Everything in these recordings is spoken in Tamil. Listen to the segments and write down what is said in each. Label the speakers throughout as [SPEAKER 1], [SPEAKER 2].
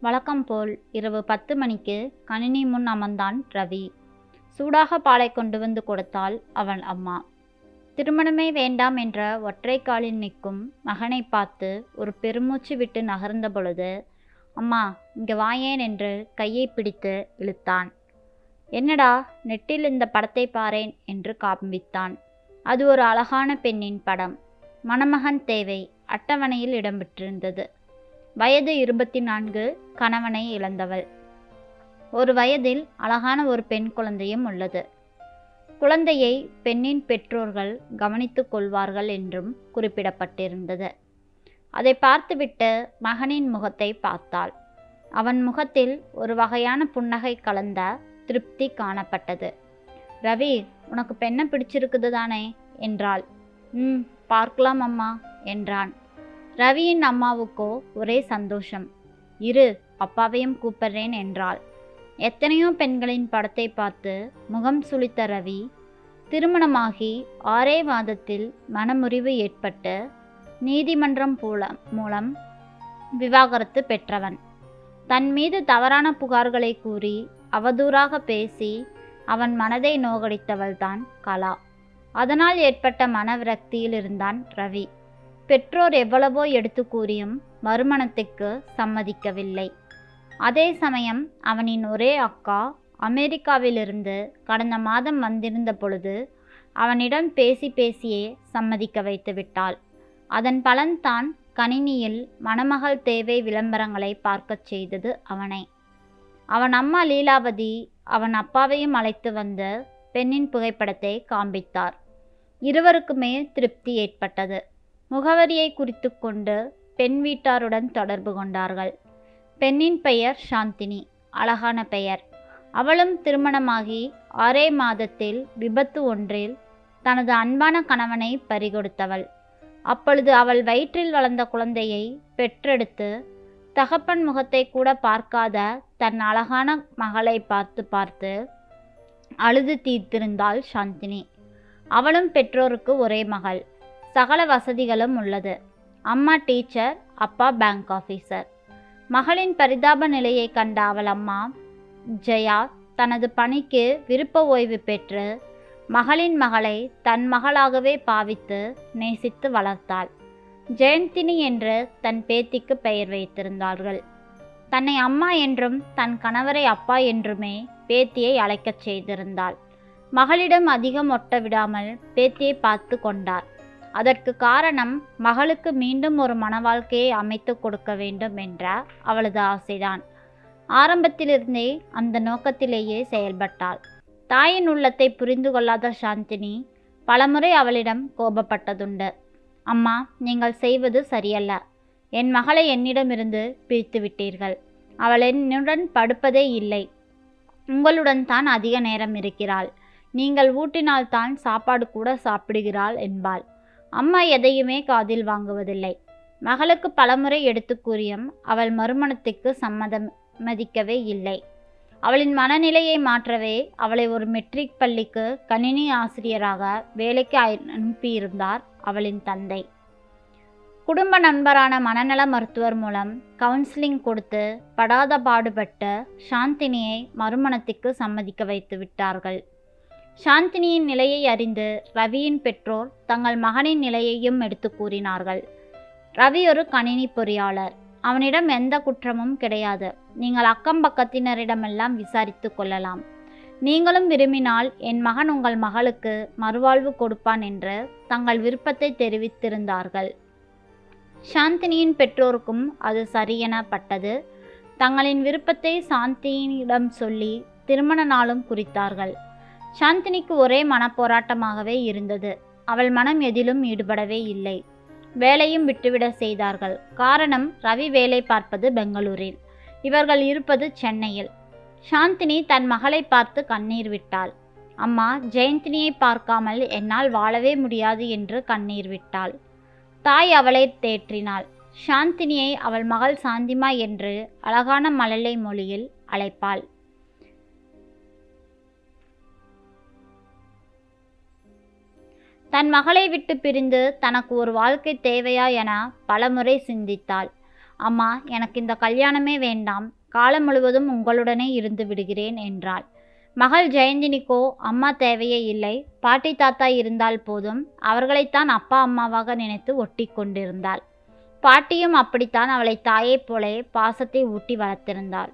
[SPEAKER 1] வழக்கம் போல் இரவு 10 மணிக்கு கணினி முன் அமர்ந்தான் ரவி. சூடாக பாலை கொண்டு வந்து கொடுத்தாள் அவன் அம்மா. திருமணமே வேண்டாம் என்ற ஒற்றை காலில் நிற்கும் மகனை பார்த்து ஒரு பெருமூச்சு விட்டு நகர்ந்த பொழுது, அம்மா இங்கே வாயேன் என்று கையை பிடித்து இழுத்தான். என்னடா, நெட்டில் இந்த படத்தை பாரேன் என்று காண்பித்தான். அது ஒரு அழகான பெண்ணின் படம். மணமகன் தேவை அட்டவணையில் இடம்பெற்றிருந்தது. வயது 24, கணவனை இழந்தவள். ஒரு வயதில் அழகான ஒரு பெண் குழந்தையும் உள்ளது. குழந்தையை பெண்ணின் பெற்றோர்கள் கவனித்துக் கொள்வார்கள் என்றும் குறிப்பிடப்பட்டிருந்தது. அதை பார்த்துவிட்டு மகனின் முகத்தை பார்த்தாள். அவன் முகத்தில் ஒரு வகையான புன்னகை கலந்த திருப்தி காணப்பட்டது. ரவி, உனக்கு பெண்ணை பிடிச்சிருக்குது தானே என்றாள். பார்க்கலாம் அம்மா என்றான். ரவியின் அம்மாவுக்கோ ஒரே சந்தோஷம். இரு, அப்பாவையும் கூப்பிடுறேன் என்றாள். எத்தனையோ பெண்களின் படத்தை பார்த்து முகம் சுளித்த ரவி, திருமணமாகி 6 மாதத்தில் மனமுறிவு ஏற்பட்டு நீதிமன்றம் மூலம் விவாகரத்து பெற்றவன். தன் மீது தவறான புகார்களை கூறி அவதூறாக பேசி அவன் மனதை நோகடித்தவள்தான் கலா. அதனால் ஏற்பட்ட மனவிரக்தியில் இருந்தான் ரவி. பெற்றோர் எவ்வளவோ எடுத்து கூறியும் மறுமணத்துக்கு சம்மதிக்கவில்லை. அதே சமயம் அவனின் ஒரே அக்கா அமெரிக்காவிலிருந்து கடந்த மாதம் வந்திருந்த பொழுது அவனிடம் பேசியே சம்மதிக்க வைத்து விட்டாள். அதன் பலன்தான் கணினியில் மணமகள் தேவை விளம்பரங்களை பார்க்கச் செய்தது அவனை. அவன் அம்மா லீலாவதி அவன் அப்பாவையும் அழைத்து வந்த பெண்ணின் புகைப்படத்தை காண்பித்தார். இருவருக்குமே திருப்தி ஏற்பட்டது. முகவரியை குறித்து கொண்டு பெண் வீட்டாருடன் தொடர்பு கொண்டார்கள். பெண்ணின் பெயர் சாந்தினி, அழகான பெயர். அவளும் திருமணமாகி 6 மாதத்தில் விபத்து ஒன்றில் தனது அன்பான கணவனை பறிகொடுத்தவள். அப்பொழுது அவள் வயிற்றில் வளர்ந்த குழந்தையை பெற்றெடுத்து தகப்பன் முகத்தை கூட பார்க்காத தன் அழகான மகளை பார்த்து அழுது தீர்த்திருந்தாள் சாந்தினி. அவளும் பெற்றோருக்கு ஒரே மகள். சகல வசதிகளும் உள்ளது. அம்மா டீச்சர், அப்பா பேங்க் ஆஃபீஸர். மகளின் பரிதாப நிலையை கண்ட அவள் அம்மா ஜெயா தனது பணிக்கு விருப்ப ஓய்வு பெற்று மகளின் மகளை தன் மகளாகவே பாவித்து நேசித்து வளர்த்தாள். ஜெயந்தினி என்று தன் பேத்திக்கு பெயர் வைத்திருந்தார்கள். தன்னை அம்மா என்றும் தன் கணவரை அப்பா என்றுமே பேத்தியை அழைக்கச் செய்திருந்தாள். மகளிடம் அதிகம் ஒட்ட விடாமல் பேத்தியை பார்த்து கொண்டார். அதற்கு காரணம் மகளுக்கு மீண்டும் ஒரு மன வாழ்க்கையை அமைத்து கொடுக்க வேண்டும் என்ற அவளது ஆசைதான். ஆரம்பத்திலிருந்தே அந்த நோக்கத்திலேயே செயல்பட்டாள். தாயின் உள்ளத்தை புரிந்து கொள்ளாத சாந்தினி பலமுறை அவளிடம் கோபப்பட்டதுண்டு. அம்மா, நீங்கள் செய்வது சரியல்ல. என் மகளை என்னிடமிருந்து பிரித்து விட்டீர்கள். அவள் என்னுடன் படுப்பதே இல்லை. உங்களுடன் தான் அதிக நேரம் இருக்கிறாள். நீங்கள் ஊட்டினால்தான் சாப்பாடு கூட சாப்பிடுகிறாள் என்பாள். அம்மா எதையுமே காதில் வாங்குவதில்லை. மகளுக்கு பலமுறை எடுத்து கூறியும் அவள் மறுமணத்துக்கு சம்மதிக்கவே இல்லை. அவளின் மனநிலையை மாற்றவே அவளை ஒரு மெட்ரிக் பள்ளிக்கு கணினி ஆசிரியராக வேலைக்கு அனுப்பியிருந்தார் அவளின் தந்தை. குடும்ப நண்பரான மனநல மருத்துவர் மூலம் கவுன்சிலிங் கொடுத்து படாத பாடுபட்டு சாந்தினியை மறுமணத்துக்கு சம்மதிக்க வைத்து விட்டார்கள். சாந்தினியின் நிலையை அறிந்து ரவியின் பெற்றோர் தங்கள் மகனின் நிலையையும் எடுத்து கூறினார்கள். ரவி ஒரு கணினி பொறியாளர். அவனிடம் எந்த குற்றமும் கிடையாது. நீங்கள் அக்கம் பக்கத்தினரிடமெல்லாம் விசாரித்து கொள்ளலாம். நீங்களும் விரும்பினால் என் மகன் உங்கள் மகளுக்கு மறுவாழ்வு கொடுப்பான் என்று தங்கள் விருப்பத்தை தெரிவித்திருந்தார்கள். சாந்தினியின் பெற்றோருக்கும் அது சரியெனப்பட்டது. தங்களின் விருப்பத்தை சாந்தினியிடம் சொல்லி திருமண நாளும் குறித்தார்கள். சாந்தினிக்கு ஒரே மனப்போராட்டமாகவே இருந்தது. அவள் மனம் எதிலும் ஈடுபடவே இல்லை. வேலையும் விட்டுவிட செய்தார்கள். காரணம், ரவி வேலை பார்ப்பது பெங்களூரில், இவர்கள் இருப்பது சென்னையில். சாந்தினி தன் மகளை பார்த்து கண்ணீர் விட்டாள். அம்மா, ஜெயந்தினியை பார்க்காமல் என்னால் வாழவே முடியாது என்று கண்ணீர் விட்டாள். தாய் அவளை தேற்றினாள். சாந்தினியை அவள் மகள் சாந்திமா என்று அழகான மழலை மொழியில் அழைப்பாள். தன் மகளை விட்டு பிரிந்து தனக்கு ஒரு வாழ்க்கை தேவையா என பலமுறை சிந்தித்தாள். அம்மா, எனக்கு இந்த கல்யாணமே வேண்டாம், காலம் முழுவதும் உங்களுடனே இருந்து விடுகிறேன் என்றாள். மகள் ஜெயந்தினிக்கோ அம்மா தேவையே இல்லை, பாட்டி தாத்தா இருந்தால் போதும், அவர்களைத்தான் அப்பா அம்மாவாக நினைத்து ஒட்டி கொண்டிருந்தாள். பாட்டியும் அப்படித்தான் அவளை தாயைப் போலே பாசத்தை ஊட்டி வளர்த்திருந்தாள்.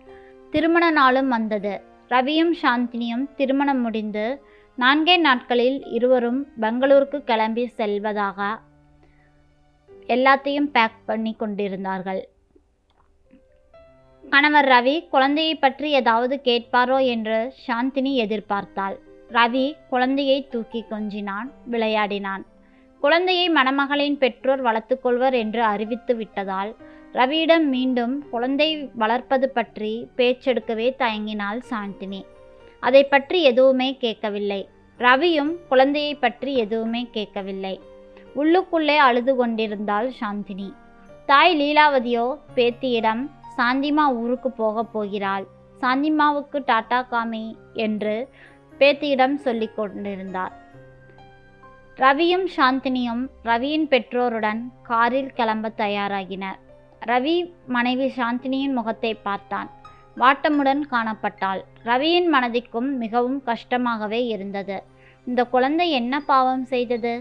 [SPEAKER 1] திருமண நாளும் வந்தது. ரவியும் சாந்தினியும் திருமணம் முடிந்து 4 நாட்களில் இருவரும் பெங்களூருக்கு கிளம்பி செல்வதாக எல்லாத்தையும் பேக் பண்ணி கொண்டிருந்தார்கள். கணவர் ரவி குழந்தையை பற்றி ஏதாவது கேட்பாரோ என்று சாந்தினி எதிர்பார்த்தாள். ரவி குழந்தையை தூக்கி கொஞ்சினான், விளையாடினான். குழந்தையை மணமகளின் பெற்றோர் வளர்த்துக்கொள்வர் என்று அறிவித்து விட்டதால் ரவியிடம் மீண்டும் குழந்தை வளர்ப்பது பற்றி பேச்செடுக்கவே தயங்கினாள் சாந்தினி. அதை பற்றி எதுவுமே கேட்கவில்லை. ரவியும் குழந்தையை பற்றி எதுவுமே கேட்கவில்லை. உள்ளுக்குள்ளே அழுது கொண்டிருந்தாள் சாந்தினி. தாய் லீலாவதியோ பேத்தியிடம், சாந்திமா ஊருக்கு போகப் போகிறாள், சாந்திமாவுக்கு டாட்டா காமி என்று பேத்தியிடம் சொல்லி கொண்டிருந்தார். ரவியும் சாந்தினியும் ரவியின் பெற்றோருடன் காரில் கிளம்ப தயாராகினர். ரவி மனைவி சாந்தினியின் முகத்தை பார்த்தான். வாட்டமுடன் காணப்பட்டாள். ரவியின் மனதிற்கும் மிகவும் கஷ்டமாகவே இருந்தது. இந்த குழந்தை என்ன பாவம் செய்தது?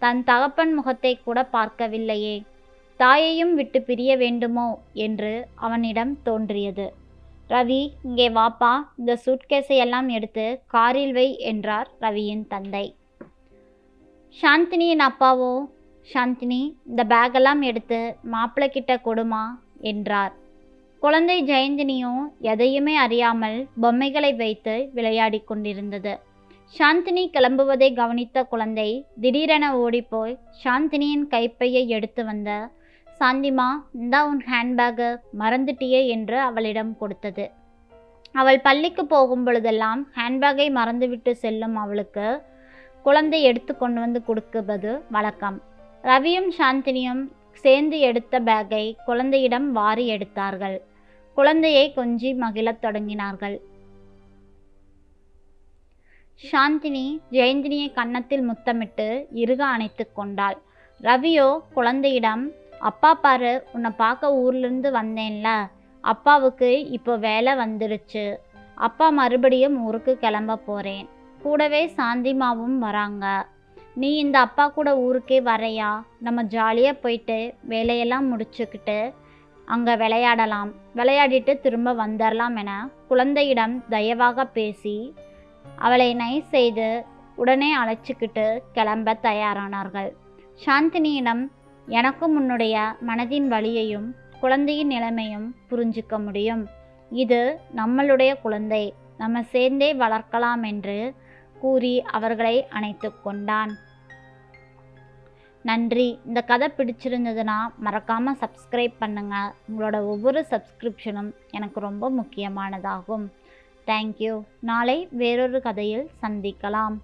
[SPEAKER 1] தன் தகப்பன் முகத்தை கூட பார்க்கவில்லையே. தாயையும் விட்டு பிரிய வேண்டுமோ என்று அவனிடம் தோன்றியது. ரவி, இங்கே வாப்பா, இந்த சூட்கேஸை எல்லாம் எடுத்து காரில் வை என்றார் ரவியின் தந்தை. சாந்தினியின் அப்பாவோ, சாந்தினி, இந்த பேக்கெல்லாம் எடுத்து மாப்பிள்ளைக்கிட்ட கொடுமா என்றார். குழந்தை ஜெயந்தினியோ எதையுமே அறியாமல் பொம்மைகளை வைத்து விளையாடி கொண்டிருந்தது. சாந்தினி கிளம்புவதை கவனித்த குழந்தை திடீரென ஓடிப்போய் சாந்தினியின் கைப்பையை எடுத்து வந்த, சாந்திமா, இந்தா உன் ஹேண்ட்பேக்கு, மறந்துட்டியே என்று அவளிடம் கொடுத்தது. அவள் பள்ளிக்கு போகும் பொழுதெல்லாம் ஹேண்ட்பேக்கை மறந்துவிட்டு செல்லும் அவளுக்கு குழந்தை எடுத்து கொண்டு வந்து கொடுக்குவது வழக்கம். ரவியும் சாந்தினியும் சேர்ந்து எடுத்த பேக்கை குழந்தையிடம் வாரி எடுத்தார்கள். குழந்தையை கொஞ்சி மகிழத் தொடங்கினார்கள். சாந்தினி ஜெயந்தினியை கன்னத்தில் முத்தமிட்டு இறுக அணைத்து கொண்டாள். ரவியோ குழந்தையிடம், அப்பா பாரு, உன்னை பார்க்க ஊர்லேருந்து வந்தேன்ல, அப்பாவுக்கு இப்போ வேலை வந்துடுச்சு, அப்பா மறுபடியும் ஊருக்கு கிளம்ப போகிறேன், கூடவே சாந்திமாவும் வராங்க, நீ இந்த அப்பா கூட ஊருக்கே வரையா, நம்ம ஜாலியாக போயிட்டு வேலையெல்லாம் முடிச்சுக்கிட்டு அங்கே விளையாடலாம், விளையாடிட்டு திரும்ப வந்துடலாம் என குழந்தையிடம் தயவாக பேசி அவளை நைஸ் செய்து உடனே அழைச்சிக்கிட்டு கிளம்ப தயாரானார்கள். சாந்தினியிடம், எனக்கும் உன்னுடைய மனதின் வலியையும் குழந்தையின் நிலைமையும் புரிஞ்சிக்க முடியும், இது நம்மளுடைய குழந்தை, நம்ம சேர்ந்தே வளர்க்கலாம் என்று கூறி அவர்களை அணைத்து கொண்டான். நன்றி. இந்த கதை பிடிச்சிருந்ததுன்னா மறக்காமல் சப்ஸ்கிரைப் பண்ணுங்கள். உங்களோட ஒவ்வொரு சப்ஸ்கிரிப்ஷனும் எனக்கு ரொம்ப முக்கியமானதாகும். தேங்க்யூ. நாளை வேறொரு கதையில் சந்திக்கலாம்.